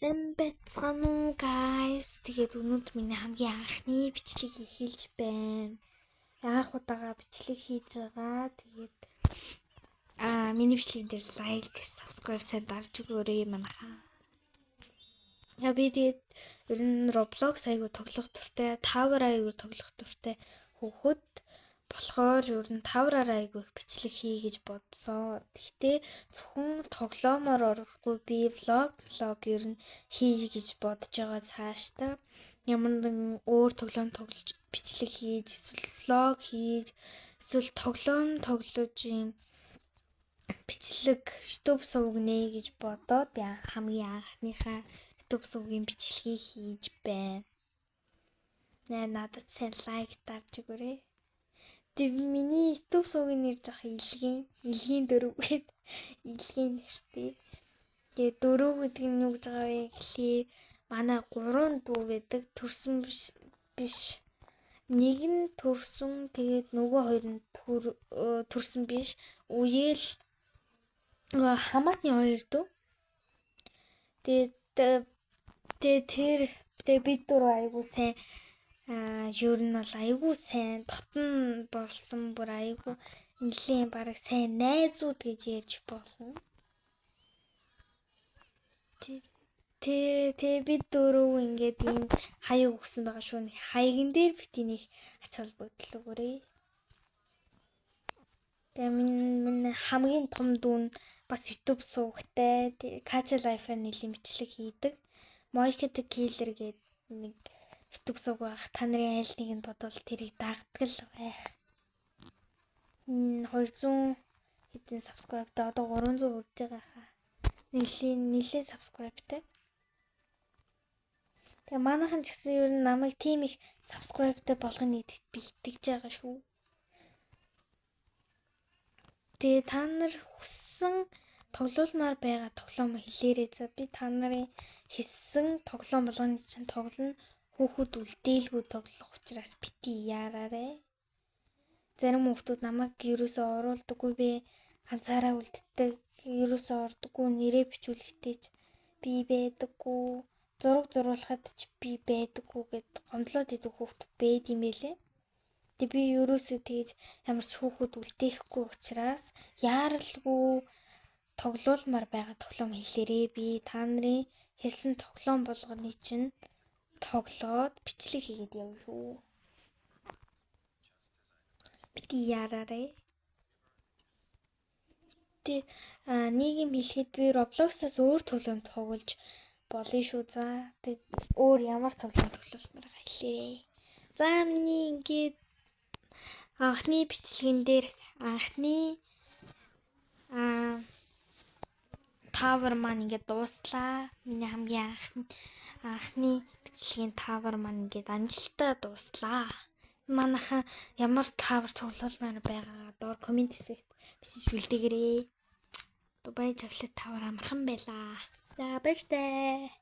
Зэмбэцгано guys. Тэгээд өнөөдөр миний хамгийн анхны бичлэг эхэлж байна. Анх удаага бичлэг хийж байгаа. Тэгээд миний бичлэгэн дээр лайк, subscribe сайн дарж өгөөрэй манайхаа. Би тэгээд ер нь Roblox айгу тоглох дуртай, Tower айгу тоглох дуртай хүүхэд болохоор ер нь Tower-аараа айгу их бичлэг хий гэж бодсон. Гэхдээ зөвхөн тоглоомоор орохгүй би vlog ер нь хий гэж бодож байгаа цаашдаа. Ямар нэгэн өөр тоглоом тоглож бичлэг хийж, эсвэл vlog хийж, эсвэл тоглоом тоглож юм бичлэг YouTube сувгнэ гэж бодоод би хамгийн анхныхаа YouTube сувгийн бичлэгийг хийж байна. Надад сайн лайк дарж өгөөрэй. Тэг миний YouTube сувгийн нэр жоох илгийн дөрөв гэдэг илгийн нэртэй. Тэгээ дөрөв гэдэг нь юу гэж байгаа вэ гэхлээр манай 3 дүү байдаг. Төрсөн биш. Нэг нь төрсөн, тэгээд нөгөө хоёр нь төрсөн биш. Үеэл хамаатны хоёр дүү. Тэгээд бид дөрөв айгуу сайн ер нь бол айгуу сайн дотн болсон бүр айгуу нэлийн бараг сайн найзууд гэж ярьж болно. Тэ бид дөрөв ингээд ийм хаяг өгсөн байгаа шүү. Хаягн дээр битнийг ач холбогдол өгөөрэй. Тэгээ минь хамгийн том дүүн бас YouTube сувгтай Catch Life нэлийн бичлэг хийдэг. Moika the Killer гэдэг нэг YouTube сувг байх. Та нарын айл нэгэнд бодвол тэрийг дагдаг л байх. 200 хэдэн subscribe-тай одоо 300 хүрж байгаа хаа. Нилээ subscribe-тай. Тэгээ манайхан ч гэсэн ер нь намайг тийм их subscribe-тай болгоно гэдэгт би итгэж байгаа шүү. Тэгээ та нар хүссэн тоглоулмаар байгаа тоглоом хэлээрэй. За би та нарын хийсэн тоглоом болгоны чинь тоглоно. Хүүхэд үлдээлгүй тоглох учраас бити яараарэ. Зарим хүүхдүүд намайг ерөөсөө оруулдаггүй, би ганцаараа үлддэг. Ерөөсөө ордоггүй, нэрээ бичүүлэхтэй ч би байдаггүй. Зураг зурулахад ч би байдаггүй гэд гомдлоод идэх хүүхдүүд байд юм байлээ. Тэг би ерөөсөө тэгж ямар ч хүүхэд үлдээхгүй учраас яаралгүй тоглоулмаар байгаа тоглоом хэлээрээ. Би та нарын хэлсэн тоглоом болгоны чинь тоглоод бичлэг хийгээд явна шүү. Бити яараарэ. Тэг нийгэм хэлэхэд би Roblox-аас өөр тоглоом тоглож болно шүү. За тэг өөр ямар тоглоом тоглоулмаар байгаа хэлээрээ. За миний ингээд анхны бичлэгэн дээр анхны Tower маань ингээд дууслаа. Миний хамгийн анхны бичлэгийн Tower маань ингээд амжилттай дууслаа. Манайхан ямар Tower тоглоулмаар байгаагаа доор комент хэсэгт бичиж үлдээгээрэй. Дубай Chocolate Tower амархан байлаа. За баяртай.